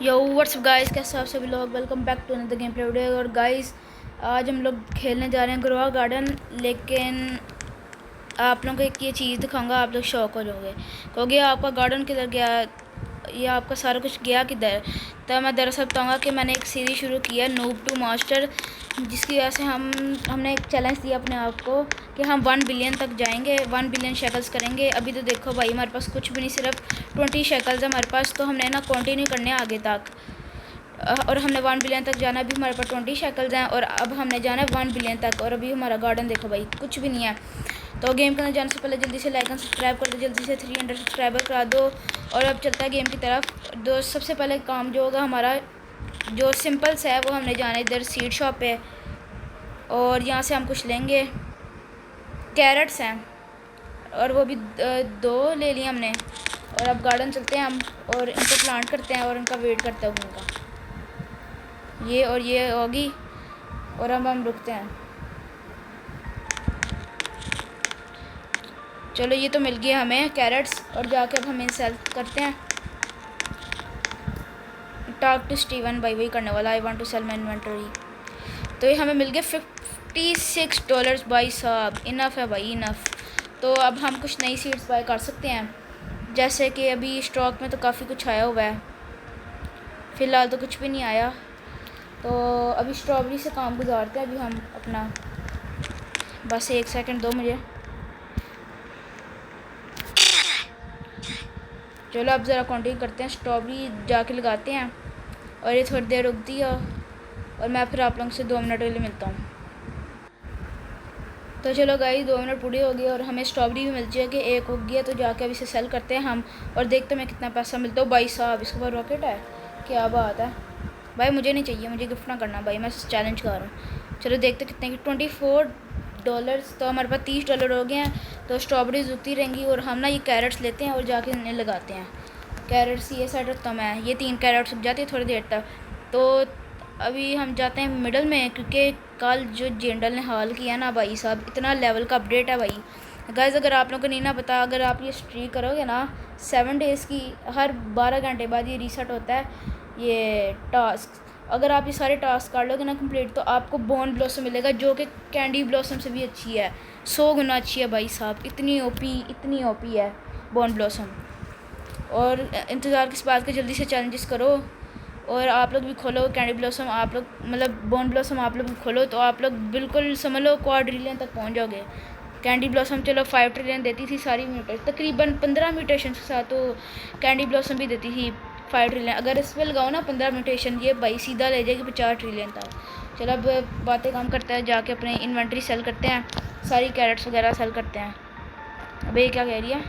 यो WhatsApp guys, कैसे आप सभी लोग। Welcome back to another game play video. और गाइस आज हम लोग खेलने जा रहे हैं ग्रोआ गार्डन। लेकिन आप लोगों को एक ये चीज़ दिखाऊंगा, आप लोग शौक हो जाओगे, क्योंकि आपका गार्डन किधर गया या आपका सारा कुछ गया किधर। तो मैं दरअसल बताऊंगा कि मैंने एक सीरीज़ शुरू की है नूब टू मास्टर, जिसकी वजह से हमने एक चैलेंज दिया अपने आप को कि हम 1 बिलियन तक जाएंगे, 1 बिलियन शेकल्स करेंगे। अभी तो देखो भाई, हमारे पास कुछ भी नहीं, सिर्फ 20 शेकल्स है हमारे पास। तो हमने ना कंटिन्यू करने आगे तक, और हमने 1 बिलियन तक जाना। अभी हमारे पास 20 शेकल्स हैं और अब हमने जाना है 1 बिलियन तक। और अभी हमारा गार्डन देखो भाई, कुछ भी नहीं है। तो गेम के अंदर जाने से पहले जल्दी से लाइक एंड सब्सक्राइब कर दो, जल्दी से 300 सब्सक्राइबर करा दो। और अब चलता है गेम की तरफ। दोस्त सबसे पहले काम जो होगा हमारा, जो सिंपल सा है, वो हमने जाना है इधर सीड शॉप पे, और यहाँ से हम कुछ लेंगे। कैरेट्स हैं और वो भी 2 ले लिए हमने। और अब गार्डन चलते हैं हम और इनको प्लांट करते हैं और इनका वेट करते हैं उनका। ये और ये होगी और अब हम रुकते हैं। चलो ये तो मिल गया हमें कैरेट्स, और जाके अब हमें सेल करते हैं। टॉक टू स्टीवन भाई, वही करने वाला। I want to sell my inventory. तो ये हमें मिल गए $56 भाई साहब। इनफ है भाई, इनफ। तो अब हम कुछ नई सीड्स बाय कर सकते हैं, जैसे कि अभी स्टॉक में तो काफ़ी कुछ आया हुआ है, फ़िलहाल तो कुछ भी नहीं आया। तो अभी स्ट्रॉबेरी से काम गुजारते हैं अभी हम अपना। बस 1 सेकंड दो मुझे। चलो अब ज़रा कंटिन्यू करते हैं, स्ट्रॉबेरी जाके लगाते हैं। और ये थोड़ी देर रुक दी और मैं फिर आप लोगों से 2 मिनट के लिए मिलता हूँ। तो चलो गाइस 2 मिनट पूरी हो गई और हमें स्ट्रॉबेरी भी मिल जाएगी, एक हो गया। तो जाके अब इसे सेल करते हैं हम और देखते हैं मैं कितना पैसा मिलता है। भाई साहब इसके ऊपर रॉकेट है, क्या बात है भाई। मुझे नहीं चाहिए, मुझे गिफ्ट ना करना भाई, मैं चैलेंज कर रहा हूँ। चलो देखते कितने की। $24। तो हमारे पास $30 हो गए हैं। तो स्ट्रॉबेरीज उगती रहेंगी और हम ना ये कैरेट्स लेते हैं और जाके इन्हें लगाते हैं। कैरेट्स ये साइड रखता हूँ मैं, ये 3 कैरेट्स उग जाती है थोड़ी देर तक। तो अभी हम जाते हैं मिडल में, क्योंकि कल जो जेंडल ने हाल किया ना भाई साहब, इतना लेवल का अपडेट है भाई। गाइस अगर आप लोगों को नहीं ना पता, अगर आप ये स्ट्रीक करोगे ना 7 डेज़ की, हर 12 घंटे बाद ये रीसेट होता है ये टास्क। अगर आप ये सारे टास्क कर लोगे ना कंप्लीट, तो आपको बोन ब्लॉसम मिलेगा, जो कि कैंडी ब्लॉसम से भी अच्छी है, 100 गुना अच्छी है भाई साहब। इतनी ओपी है बोन ब्लॉसम। और इंतज़ार किस बात का, जल्दी से चैलेंजेस करो। और आप लोग भी खोलो कैंडी ब्लॉसम, आप लोग मतलब बोन ब्लॉसम आप लोग भी खोलो, तो आप लोग बिल्कुल समझ लो क्वाड्रिलियन तक पहुंच जाओगे। कैंडी ब्लॉसम चलो 5 ट्रिलियन देती थी सारी म्यूटेशन, तकरीबन 15 म्यूटेशन के साथ। तो कैंडी ब्लॉसम भी देती थी 5 ट्रिलियन। अगर इस पर लगाओ ना 15 म्यूटेशन, ये भाई सीधा ले जाएगी 50 ट्रिलियन तक। चलो अब बातें काम करते हैं, जाके अपने इन्वेंट्री सेल करते हैं, सारी कैरेट्स वगैरह सेल करते हैं। अब ये क्या कह रही है,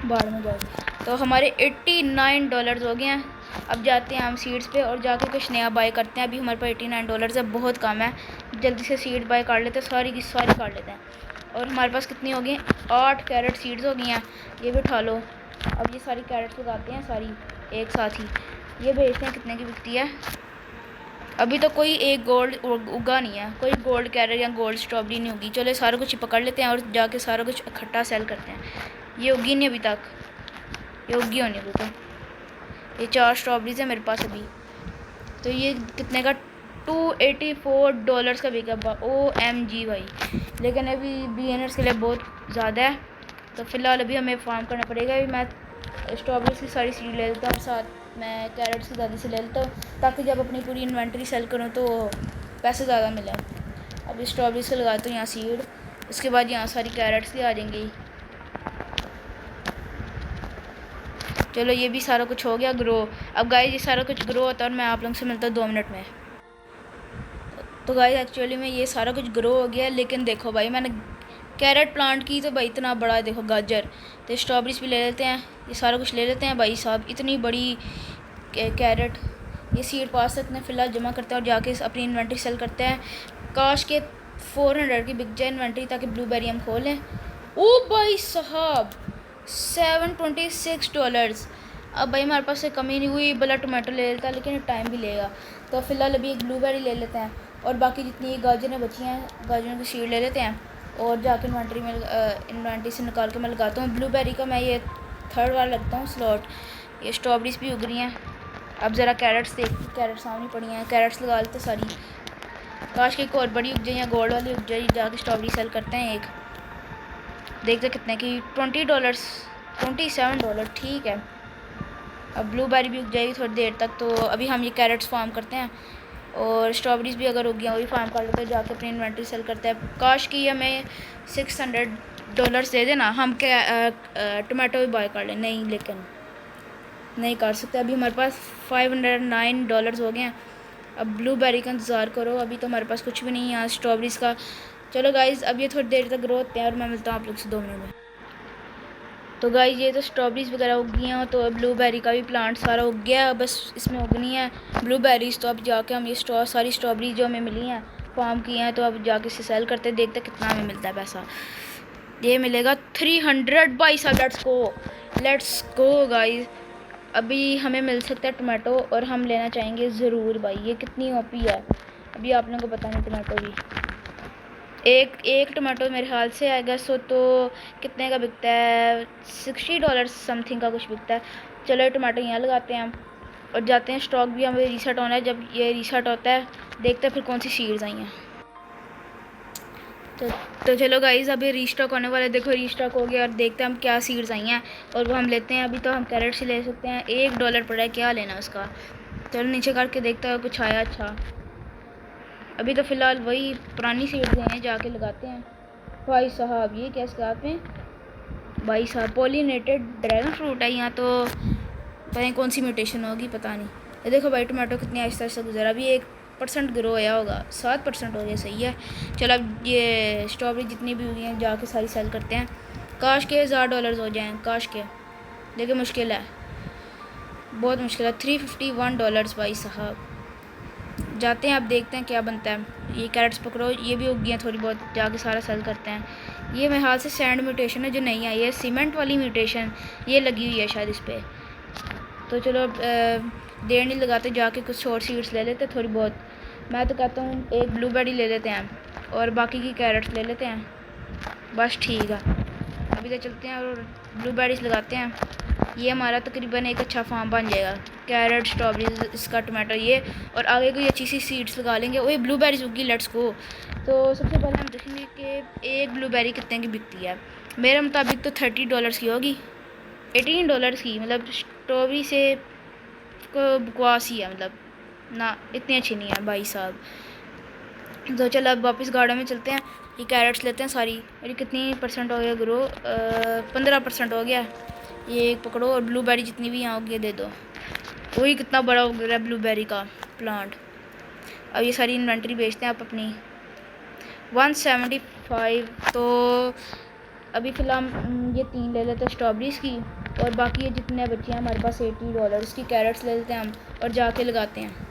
बाढ़ में जाओगे। तो हमारे $89 हो गए हैं। अब जाते हैं हम सीड्स पे और जाके कुछ नया बाय करते हैं। अभी हमारे पास $89 है, बहुत कम है। जल्दी से सीड बाय कर लेते हैं, सारी की सारी कर लेते हैं। और हमारे पास कितनी हो गई, 8 कैरेट सीड्स हो गई हैं, ये भी उठा लो। अब ये सारी कैरेट्स लगाते हैं सारी एक साथ ही, ये बेचते हैं। कितने की बिकती है, अभी तो कोई एक गोल्ड उगा नहीं है, कोई गोल्ड कैरेट या गोल्ड स्ट्रॉबेरी नहीं होगी। चलो सारा कुछ पकड़ लेते हैं और जाके सारा कुछ इकट्ठा सेल करते हैं। ये उगी नहीं अभी तक, ये उगी होनी अभी तो। ये 4 स्ट्रॉबेरीज है मेरे पास अभी। तो ये कितने का, $284 का बिका। OMG भाई, लेकिन अभी बिगिनर्स के लिए बहुत ज़्यादा है। तो फ़िलहाल अभी हमें फार्म करना पड़ेगा। अभी मैं स्ट्रॉबेरीज की सारी सीड ले लेता हूँ, साथ मैं कैरेट्स की ज़्यादा से ले लेता हूँ, ताकि जब अपनी पूरी इन्वेंट्री सेल करूँ तो पैसे ज़्यादा मिले। अभी स्ट्रॉबेरीज से लगाता हूँ यहाँ सीड, उसके बाद यहाँ सारी कैरेट्स भी आ जाएंगी। चलो ये भी सारा कुछ हो गया ग्रो। अब गाइस ये सारा कुछ ग्रो होता है और मैं आप लोगों से मिलता हूँ 2 मिनट में। तो गाइस एक्चुअली में ये सारा कुछ ग्रो हो गया, लेकिन देखो भाई मैंने कैरेट प्लांट की तो भाई इतना बड़ा है, देखो गाजर। तो स्ट्रॉबेरीज भी ले लेते हैं, ये सारा कुछ ले लेते हैं भाई साहब। इतनी बड़ी कैरेट, ये सीड पास तक ने फ़िलहाल जमा करते हैं और जाके अपनी इन्वेंट्री सेल करते हैं। काश के 400 की बिक जाए इन्वेंट्री, ताकि ब्लूबेरी हम खोलें। ओ भाई साहब $726। अब भाई हमारे पास से कमी नहीं हुई, भला टमाटो ले लेता, लेकिन टाइम भी लेगा। तो फ़िलहाल अभी एक ब्लूबेरी ले लेते हैं और बाकी जितनी गाजरें बची हैं, गाजरों की सीड ले लेते हैं और जाके इन्वेंट्री से निकाल के मैं लगाता हूँ। ब्लूबेरी का मैं ये 3rd बार लगता हूँ स्लॉट। ये स्ट्रॉबेरीज भी उग रही हैं, अब ज़रा कैरेट्स देख, कैरेट सामने पड़ी हैं, कैरेट्स लगा लेते सारी। काश की एक और बड़ी उग जाए या गोल्ड वाली उग जाए, जाके स्ट्रॉबेरी सेल करते हैं एक। देखते कितने की, $20, $27, ठीक है। अब ब्लूबेरी भी उग जाएगी थोड़ी देर तक, तो अभी हम ये कैरेट्स फार्म करते हैं और स्ट्रॉबेरीज़ भी अगर उग गया वो भी फार्म कर लेते हैं, जाके अपनी इन्वेंट्री सेल करते हैं। काश की हमें $600 दे देना, हम क्या टमाटो भी बाय कर लें। नहीं, लेकिन नहीं कर सकते। अभी हमारे पास $509 हो गए हैं। अब ब्लूबेरी का इंतज़ार करो, अभी तो हमारे पास कुछ भी नहीं है यहाँ स्ट्रॉबेरीज़ का। चलो गाइज़, अब ये थोड़ी देर तक ग्रो होते हैं और मैं मिलता हूँ आप लोग से 2 मिनट में। तो गाइज़ ये तो स्ट्रॉबेरीज़ वगैरह उग गई हैं, तो ब्लूबेरी का भी प्लांट सारा उग गया है, बस इसमें उगनी है ब्लूबेरीज़। तो अब जाके हम ये सारी स्ट्रॉबेरी जो हमें मिली हैं फार्म की हैं, तो अब जाके इसे सेल करते हैं, देखते हैं कितना हमें मिलता है पैसा। ये मिलेगा 300 भाई साहब। Let's go guys. अभी हमें मिल सकता है टमाटो और हम लेना चाहेंगे ज़रूर भाई। ये कितनी ओपी है, अभी आप लोगों को पता नहीं। टमाटो भी एक टमाटो मेरे ख्याल से आएगा सो, तो कितने का बिकता है, $60 समथिंग का कुछ बिकता है। चलो टमाटो यहाँ लगाते हैं हम और जाते हैं। स्टॉक भी हमें रीसेट होना है, जब ये रीसेट होता है देखते हैं फिर कौन सी सीड्स आई हैं। तो चलो गाइज़, अभी रीस्टॉक होने वाला है। देखो रीस्टॉक हो गया और देखते हैं हम क्या सीड्स आई हैं और वो हम लेते हैं। अभी तो हम कैरेट से ले सकते हैं, $1 पड़ा है, क्या लेना उसका। चलो नीचे करके देखते हैं कुछ आया अच्छा। अभी तो फ़िलहाल वही पुरानी सीड्स हैं, जाके लगाते हैं। भाई साहब ये कैसे लगाते हैं भाई साहब, पॉलिनेटेड ड्रैगन फ्रूट है यहाँ, तो पता नहीं कौन सी म्यूटेशन होगी, पता नहीं। ये देखो भाई टमाटो कितनी आहिस्ता आहिस्ता गुजरा, अभी 1% ग्रो होया होगा, 7% हो गया, सही है। चलो अब ये स्ट्रॉबेरी जितनी भी हुई हैं जाके सारी सेल करते हैं। काश के $1000 हो जाएं, काश के, लेकिन मुश्किल है, बहुत मुश्किल है। $351 भाई साहब। जाते हैं, अब देखते हैं क्या बनता है। ये कैरेट्स पकड़ो, ये भी उग गई हैं थोड़ी बहुत, जाके सारा सेल करते हैं। ये मेरे हाथ से सैंड म्यूटेशन है जो नहीं आई है, सीमेंट वाली म्यूटेशन ये लगी हुई है शायद इस पर। तो चलो देर नहीं लगाते, जाके कुछ और सीड्स ले लेते थोड़ी बहुत। मैं तो कहता हूँ एक ब्लूबेरी ले लेते हैं और बाकी की कैरेट्स ले लेते हैं, बस ठीक है। अभी तो चलते हैं और ब्लूबेरीज लगाते हैं। ये हमारा तकरीबन एक अच्छा फार्म बन जाएगा। कैरेट, स्ट्रॉबेरीज, इसका टमाटर, ये और आगे कोई अच्छी सी सीड्स लगा लेंगे। वही ब्लूबेरीज उगी, लेट्स गो। तो सबसे पहले हम देखेंगे कि एक ब्लूबेरी कितने की बिकती है। मेरे मुताबिक तो $30 की होगी, $18 की, मतलब स्ट्रॉबेरी से बकवास ही है, मतलब ना इतनी अच्छी नहीं है भाई साहब। तो चलो अब वापस गार्डन में चलते हैं। ये कैरेट्स लेते हैं सारी। और ये कितनी परसेंट हो गया ग्रो, 15% हो गया। ये एक पकड़ो और ब्लूबेरी जितनी भी यहाँ होगी दे दो। वही कितना बड़ा हो गया ब्लूबेरी का प्लांट। अब ये सारी इन्वेंट्री बेचते हैं आप अपनी, 175। तो अभी फ़िलहाल ये 3 ले लेते हैं स्ट्रॉबेरीज़ की, और बाकी ये जितने बच्चे हैं हमारे पास $80 की कैरेट्स ले लेते हैं हम और जाके लगाते हैं।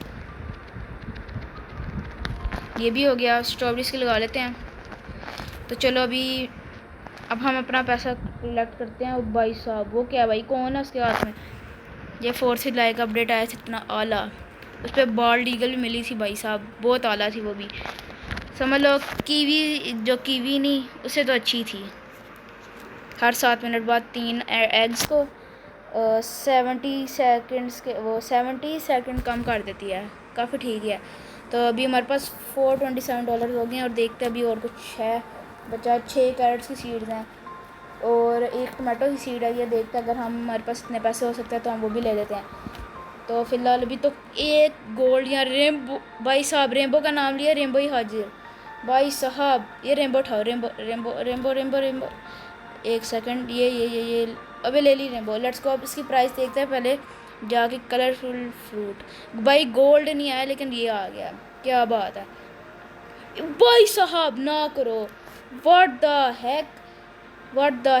ये भी हो गया, स्ट्रॉबेरीज़ की लगा लेते हैं। तो चलो अभी अब हम अपना पैसा कलेक्ट करते हैं। भाई साहब वो क्या भाई, कौन है उसके हाथ में। ये 4th जुलाई का अपडेट आया था, इतना आला, उस पर बॉल्ड ईगल भी मिली थी भाई साहब, बहुत आला थी वो भी। समझ लो कीवी, जो कीवी नहीं उससे तो अच्छी थी। हर 7 मिनट बाद 3 एग्स को 70 सेकंड्स के, वो 70 सेकंड कम कर देती है, काफ़ी ठीक है। तो अभी हमारे पास $427 हो गए हैं और देखते हैं अभी और कुछ है बचा। 6 कैरेट्स की सीड्स हैं और एक टमाटो की सीड है। ये देखते हैं अगर हम, हमारे पास इतने पैसे हो सकते हैं तो हम वो भी ले लेते हैं। तो फ़िलहाल अभी तो एक गोल्ड या रेनबो, भाई साहब रेनबो का नाम लिया, रेनबो ही हाजिर भाई साहब। ये रेनबो उठाओ, rainbow rainbow rainbow rainbow rainbow, एक सेकंड, ये अबे ले ली रेनबो। Let's go. अब इसकी प्राइस देखते हैं पहले जाके। कलरफुल फ्रूट, भाई गोल्ड नहीं आया लेकिन ये आ गया, क्या बात है भाई साहब, ना करो, व्हाट द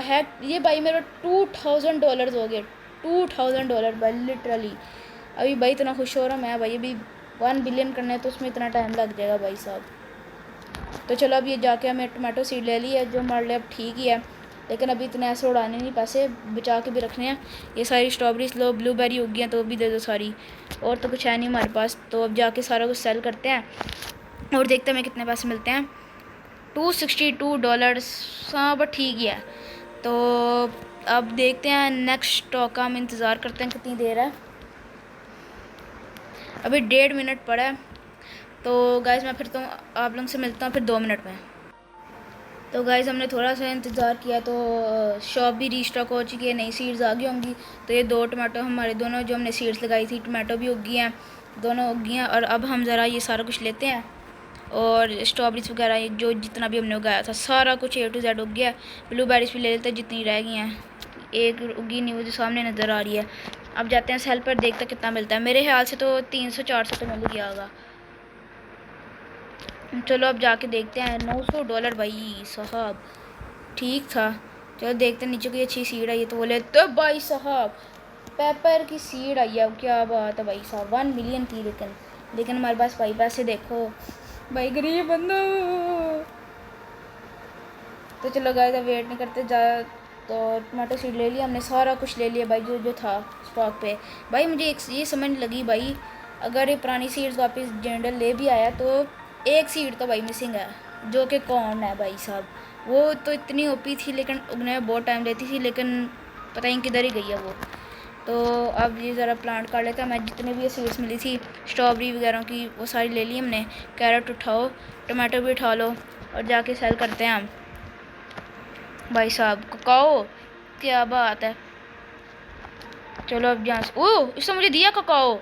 हैक। ये भाई मेरा $2000 हो गया, $2000 भाई लिटरली। अभी भाई इतना खुश हो रहा मैं भाई, अभी 1 बिलियन करना है तो उसमें इतना टाइम लग जाएगा भाई साहब। तो चलो अब ये जाके हमें टमाटो सीड ले ली है, जो हमारे लिए अब ठीक ही है, लेकिन अभी इतने ऐसे उड़ाने नहीं, पैसे बचा के भी रखने हैं। ये सारी स्ट्रॉबेरीज लो, ब्लूबेरी उग गई हैं तो भी दे दो सारी, और तो कुछ है नहीं हमारे पास। तो अब जाके सारा कुछ सेल करते हैं और देखते हैं हमें कितने पैसे मिलते हैं। $262, हाँ बट ठीक ही है। तो अब देखते हैं नेक्स्ट स्टॉक का, हम इंतज़ार करते हैं कितनी देर है। अभी 1.5 मिनट पड़ा है। तो गाइस मैं फिर तो आप लोगों से मिलता हूँ फिर 2 मिनट में। तो गाइस हमने थोड़ा सा इंतज़ार किया तो शॉप भी रीस्टॉक हो चुकी है, नई सीड्स आ गई होंगी। तो ये 2 टमाटो हमारे दोनों जो हमने सीड्स लगाई थी टमाटो भी उग गई हैं, दोनों उग गई हैं। और अब हम ज़रा ये सारा कुछ लेते हैं और स्ट्रॉबेरीज वगैरह जो जितना भी हमने उगाया था सारा कुछ A to Z उग गया। ब्लूबेरीज भी ले लेते हैं जितनी रह गई हैं, एक उगी नहीं वो जो सामने नज़र आ रही है। अब जाते हैं सेल पर, देखते कितना मिलता है। मेरे ख्याल से तो 300-400 तो मिल गया होगा। चलो अब जाके देखते हैं। $900 भाई साहब, ठीक था। चलो देखते हैं नीचे कोई अच्छी सीड आई है तो बोले तो भाई साहब पेपर की सीड आई है, क्या बात है भाई साहब। 1 मिलियन की, लेकिन हमारे पास भाई पैसे देखो भाई, गरीब बंदो। तो चलो गाइस अब वेट नहीं करते ज़्यादा। तो टमाटो सीड ले लिया हमने, सारा कुछ ले लिया भाई जो जो था स्टॉक पे। भाई मुझे एक ये समझ लगी भाई, अगर ये पुरानी सीड्स वापस जनरल ले भी आया तो एक सीड तो भाई मिसिंग है, जो कि कौन है भाई साहब। वो तो इतनी ओपी थी लेकिन उगने में बहुत टाइम लेती थी, लेकिन पता नहीं किधर ही गई है वो। तो अब ये ज़रा प्लांट कर लेता। मैं जितने भी ये सीड्स मिली थी स्ट्रॉबेरी वगैरह की वो सारी ले ली हमने। कैरेट उठाओ, टमाटो भी उठा लो और जाके सेल करते हैं हम। भाई साहब ककाओ, क्या बात है। चलो अब यहाँ से, ओह इसने मुझे दिया ककाओ।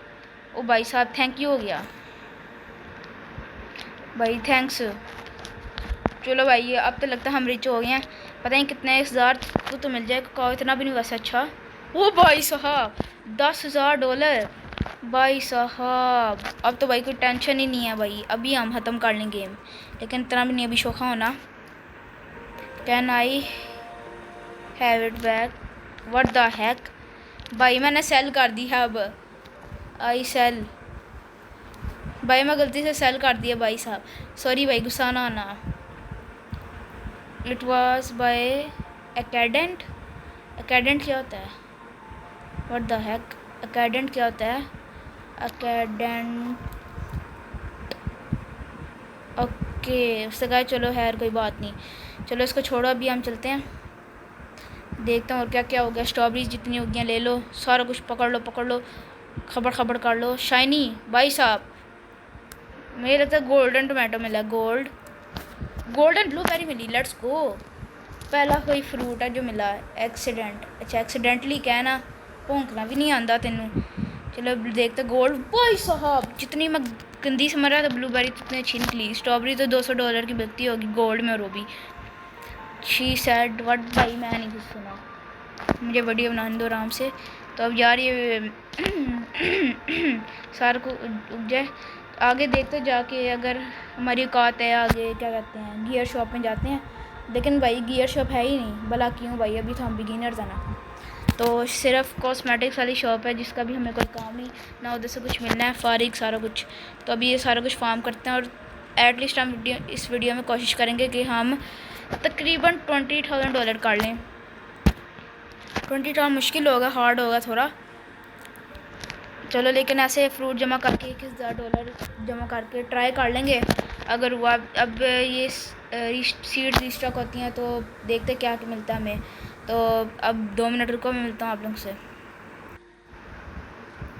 ओ भाई साहब थैंक यू हो गया भाई, थैंक्स। चलो भाई ये अब तो लगता है हम रिच हो गए हैं। पता नहीं कितने 1000 को तो मिल जाए ककाओ, इतना भी नहीं वैसे अच्छा। ओ भाई साहब $10,000 भाई साहब। अब तो भाई कोई टेंशन ही नहीं है भाई, अभी हम ख़त्म कर लें गेम, लेकिन इतना भी नहीं अभी शोखा होना। Can I have it back, what the hack. भाई मैंने सेल कर दी है, अब आई सेल। भाई मैं गलती से सेल कर दिया भाई साहब, सॉरी भाई गुस्सा ना आना। It was by accident. Accident क्या होता है, व्हाट द हैक। एकेडेंट क्या होता है, एकेडेंट ओके उससे कहा चलो खैर कोई बात नहीं। चलो इसको छोड़ो, अभी हम चलते हैं देखता हूँ और क्या क्या हो गया। स्ट्रॉबेरीज जितनी हो गई ले लो, सारा कुछ पकड़ लो, खबर खबर कर लो। शाइनी भाई साहब मेरे तो गोल्डन टमाटो मिला, गोल्डन ब्लूबेरी मिली, लेट्स गो। पहला कोई फ्रूट है जो मिला एक्सीडेंट, अच्छा एक्सीडेंटली कहना, भौंकना भी नहीं आंदा तेनू। चलो देखते गोल्ड। भाई साहब जितनी मैं गंदी समझ रहा था ब्लूबेरी कितनी अच्छी निकली। स्ट्रॉबेरी तो $200 की बिकती होगी गोल्ड में, और वो भी शी सैड व्हाट। भाई मैं नहीं कुछ सुना, मुझे वीडियो बनाने दो आराम से। तो अब यार ये सारा को उग जाए। आगे देखते जाके अगर हमारी औकात है, आगे क्या कहते हैं गियर शॉप में जाते हैं। लेकिन भाई गियर शॉप है ही नहीं, भला क्यों भाई, अभी तो हम बिगिनर्स हैं ना। तो सिर्फ कॉस्मेटिक्स वाली शॉप है जिसका भी हमें कोई काम नहीं ना, उधर से कुछ मिलना है फारिग सारा कुछ। तो अभी ये सारा कुछ फार्म करते हैं और एटलीस्ट हम इस वीडियो में कोशिश करेंगे कि हम तकरीबन $20,000 कर लें। 20 मुश्किल होगा, हार्ड होगा थोड़ा। चलो लेकिन ऐसे फ्रूट जमा करके $1000 जमा करके ट्राई कर लेंगे। अगर हुआ अब ये सीड रीस्टॉक होती हैं तो देखते क्या मिलता है हमें। तो अब 2 मिनट रुको, मैं मिलता हूँ आप लोगों से।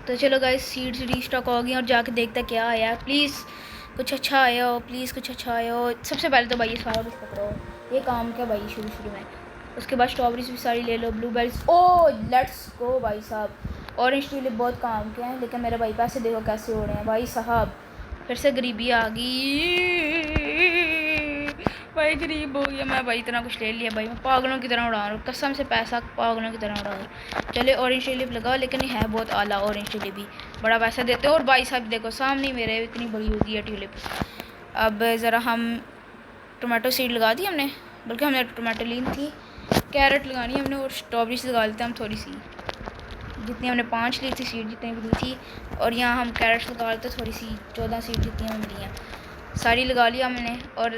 तो चलो गाइस सीड्स रीस्टॉक हो गई और जाके देखते क्या आया। प्लीज़ कुछ अच्छा आया हो, प्लीज़ कुछ अच्छा आया हो। सबसे पहले तो भाई ये सारा कुछ पकड़ो, ये काम क्या भाई शुरू में। उसके बाद स्ट्रॉबेरीज भी सारी ले लो, ब्लूबेरीज ओ लेट्स गो भाई साहब। ऑरेंज ट्यूलिप बहुत काम के हैं, लेकिन मेरे भाई पैसे देखो कैसे हो रहे हैं भाई साहब। फिर से गरीबी आ गई भाई, गरीब हो गया मैं भाई, इतना कुछ ले लिया भाई, मैं पागलों की तरह उड़ा रहा हूँ कसम से, पैसा पागलों की तरह उड़ा रहा हूँ। चले ऑरेंज ट्यूलिप लगाओ, लेकिन ये है बहुत आला ऑरेंज ट्यूलिप भी, बड़ा पैसा देते हैं। और भाई साहब देखो सामने मेरे इतनी बड़ी होगी है ट्यूलिप। अब ज़रा हम टमाटो सीड लगा दी हमने, बल्कि हमने टमाटो ली थी, कैरेट लगानी है हमने और स्ट्रॉबेरीज लगा लेते हैं हम थोड़ी सी, जितनी हमने 5 ली थी सीड जितनी भी ली थी। और यहाँ हम कैरेट्स लगा लेते थोड़ी सी, 14 सीड जितनी हमें मिली हैं सारी लगा लिया हमने। और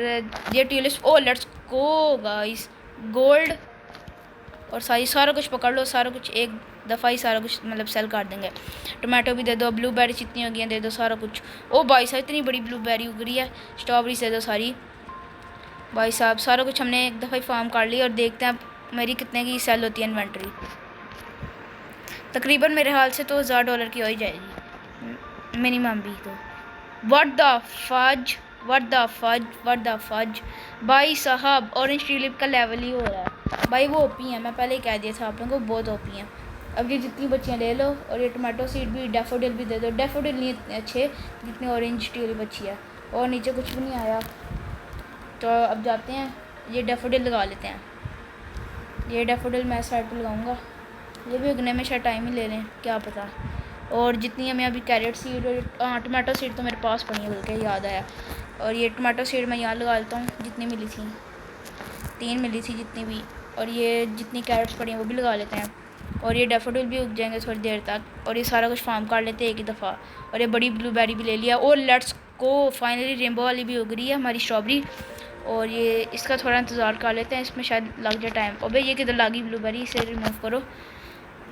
ये tulips oh let's go guys, gold और सारा कुछ पकड़ लो, सारा कुछ एक दफ़ा ही सारा कुछ मतलब सेल कर देंगे। टमाटो भी दे दो, ब्लूबेरी जितनी हो गई दे दो सारा कुछ। ओ भाई साहब इतनी बड़ी ब्लूबेरी उग रही है, स्ट्रॉबेरी दे दो सारी। भाई साहब सारा कुछ हमने एक दफ़ा ही फार्म कर लिया और देखते हैं मेरी कितने की सेल होती है इन्वेंट्री। तकरीबन मेरे हाल से तो $1000 की हो ही जाएगी। मिनिमम भी तो what the fudge, what the fudge, what the fudge. भाई साहब ऑरेंज ट्यूलिप का लेवल ही हो रहा है भाई, वो ओपी हैं, मैं पहले ही कह दिया था आप लोगों को, बहुत ओपी हैं। अब ये जितनी बच्चियाँ ले लो, और ये टमाटो सीड भी, डैफोडिल भी दे दो। डैफोडिल नहीं इतने अच्छे जितनी ऑरेंज ट्यूलिप अच्छी है। और नीचे कुछ भी नहीं आया, तो अब जाते हैं, ये डैफोडिल लगा लेते हैं। ये डैफोडिल मैं साइड पर लगाऊंगा, ये भी उगने में शायद टाइम ही ले लें, क्या पता। और जितनी हमें अभी कैरेट सीड और टमाटो सीड तो मेरे पास पड़ी है, बल्कि याद आया। और ये टमाटो सीड मैं यहाँ लगा लेता हूँ, जितनी मिली थी, 3 मिली थी जितनी भी। और ये जितनी कैरेट्स पड़ी हैं वो भी लगा लेते हैं। और ये डैफोडिल भी उग जाएंगे थोड़ी देर तक। और ये सारा कुछ फार्म कर लेते हैं एक ही दफ़ा। और ये बड़ी ब्लूबेरी भी ले लिया। और लेट्स को फाइनली रेनबो वाली भी उग रही है हमारी स्ट्रॉबेरी। और ये इसका थोड़ा इंतज़ार कर लेते हैं, इसमें शायद लग जाए टाइम। और भाई ये किधर लगी ब्लूबेरी, इसे रिमूव करो,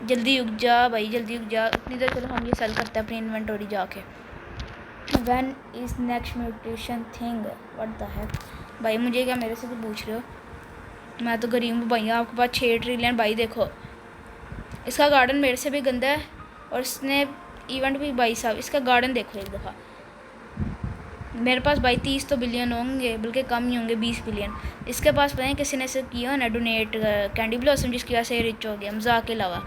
जल्दी उग जा भाई, जल्दी उग जा। उतनी देर चलो हम ये सेल करते हैं अपनी इन्वेंटरी जाके। When is next mutation thing, what the heck. भाई मुझे क्या मेरे से तो पूछ रहे हो, मैं तो गरीब हूँ भाई, आपके पास 6 ट्रिलियन। भाई देखो इसका गार्डन मेरे से भी गंदा है, और इसने इवेंट भी, भाई साहब इसका गार्डन देखो एक दफ़ा। मेरे पास भाई 30 तो बिलियन होंगे, बल्कि कम ही होंगे, 20 बिलियन। इसके पास पता है किसी ने से किया ना डोनेट कैंडी ब्लॉसम, जिसकी वजह से रिच हो गया मजाक के अलावा,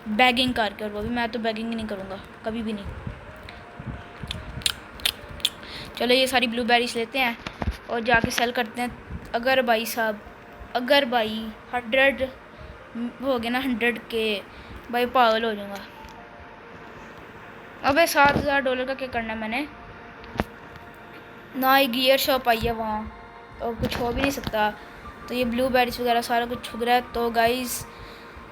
बैगिंग करके। और वो भी मैं तो बैगिंग ही नहीं करूँगा कभी भी नहीं। चलो ये सारी ब्लूबेरीज लेते हैं और जाके सेल करते हैं। अगर भाई साहब, अगर भाई 100 हो गया ना, 100 के, भाई पागल हो जाऊँगा। अबे $7,000 का क्या करना है मैंने, ना ही गियर शॉप आई है वहाँ, और कुछ हो भी नहीं सकता। तो ये ब्लूबेरीज वगैरह सारा कुछ छुग रहा है। तो गाइज़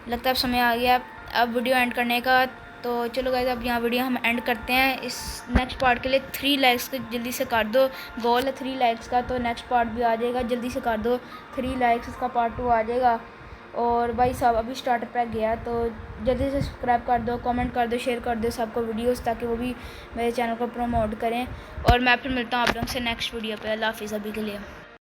लगता है अब समय आ गया अब वीडियो एंड करने का। तो चलो गाइज़ अब यहाँ वीडियो हम एंड करते हैं। इस नेक्स्ट पार्ट के लिए 3 लाइक्स को जल्दी से कर दो, गोल है 3 लाइक्स का, तो नेक्स्ट पार्ट भी आ जाएगा, जल्दी से कर दो 3 लाइक्स, इसका पार्ट 2 आ जाएगा। और भाई साहब अभी स्टार्टर पैक गया, तो जल्दी से सब्सक्राइब कर दो, कमेंट कर दो, शेयर कर दो सबको वीडियोस, ताकि वो भी मेरे चैनल को प्रमोट करें। और मैं फिर मिलता हूँ आप लोगों से नेक्स्ट वीडियो पे। अल्लाह हाफिज़ अभी के लिए।